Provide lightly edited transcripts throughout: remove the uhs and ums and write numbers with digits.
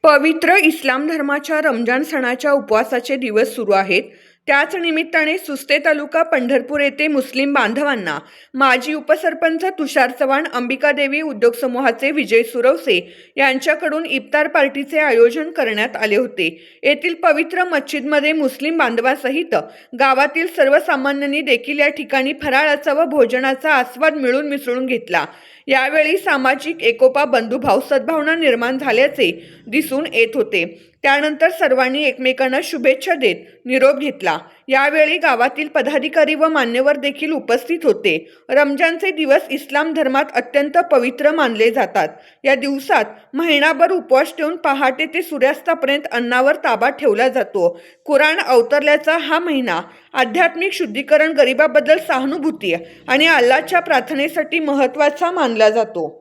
पवित्र इस्लाम धर्माच्या रमजान सणाच्या उपवासाचे दिवस सुरू आहेत. त्याच निमित्ताने सुस्ते तालुका पंढरपूर येथे मुस्लिम बांधवांना माजी उपसरपंच तुषार चव्हाण, अंबिकादेवी उद्योग समूहाचे विजय सुरवसे यांच्याकडून इफ्तार पार्टीचे आयोजन करण्यात आले होते. येथील पवित्र मस्जिदमध्ये मुस्लिम बांधवांसहित गावातील सर्वसामान्यांनी देखील या ठिकाणी फराळाचा व भोजनाचा आस्वाद मिळून मिसळून घेतला. यावेळी सामाजिक एकोपा, बंधुभाव, सद्भावना निर्माण झाल्याचे दिसून येत होते. त्यानंतर सर्वांनी एकमेकांना शुभेच्छा देत निरोप घेतला. यावेळी गावातील पदाधिकारी व मान्यवर देखील उपस्थित होते. रमजानचे दिवस इस्लाम धर्मात अत्यंत पवित्र मानले जातात. या दिवसात महिनाभर उपवास ठेवून पहाटे ते सूर्यास्तापर्यंत अन्नावर ताबा ठेवला जातो. कुराण अवतरल्याचा हा महिना आध्यात्मिक शुद्धीकरण, गरिबाबद्दल सहानुभूती आणि अल्लाहच्या प्रार्थनेसाठी महत्त्वाचा मानला जातो.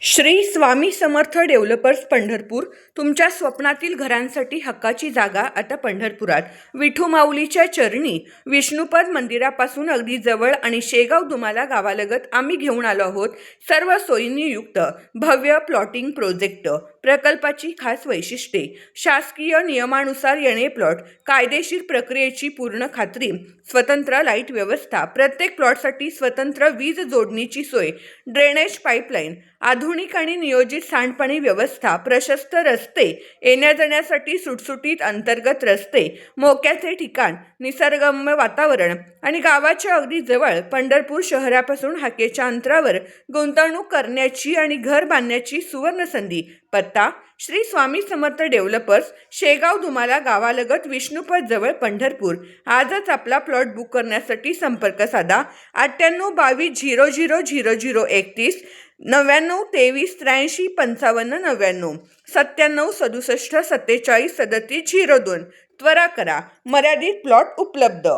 श्री स्वामी समर्थ डेव्हलपर्स पंढरपूर तुमच्या स्वप्नातील घरांसाठी हक्काची जागा आता पंढरपुरात. विठू माऊलीच्या चरणी विष्णुपद मंदिरापासून अगदी जवळ आणि शेगाव दुमाला गावालगत आम्ही घेऊन आलो आहोत सर्व सोयींनी युक्त भव्य प्लॉटिंग प्रोजेक्ट. प्रकल्पाची खास वैशिष्ट्ये: शासकीय नियमानुसार येणे प्लॉट, कायदेशीर प्रक्रियेची पूर्ण खात्री, स्वतंत्र लाईट व्यवस्था, प्रत्येक प्लॉटसाठी स्वतंत्र वीज जोडणीची सोय, ड्रेनेज पाईपलाईन, आधुनिक आणि नियोजित सांडपाणी व्यवस्था, प्रशस्त रस्ते, येण्या जाण्यासाठी सुटसुटीत अंतर्गत रस्ते, मोक्याचे ठिकाण, निसर्गरम्य वातावरण आणि गावाच्या अगदी जवळ पंढरपूर शहरापासून हाकेच्या अंतरावर गुंतवणूक करण्याची आणि घर बांधण्याची सुवर्ण संधी. पत्ता: श्री स्वामी समर्थ डेव्हलपर्स, शेगाव दुमाला गावालगत, विष्णुपद जवळ, पंढरपूर. आजच आपला प्लॉट बुक करण्यासाठी संपर्क साधा. 9822000031, 9923835599, 9767474732. त्वरा करा, मर्यादित प्लॉट उपलब्ध.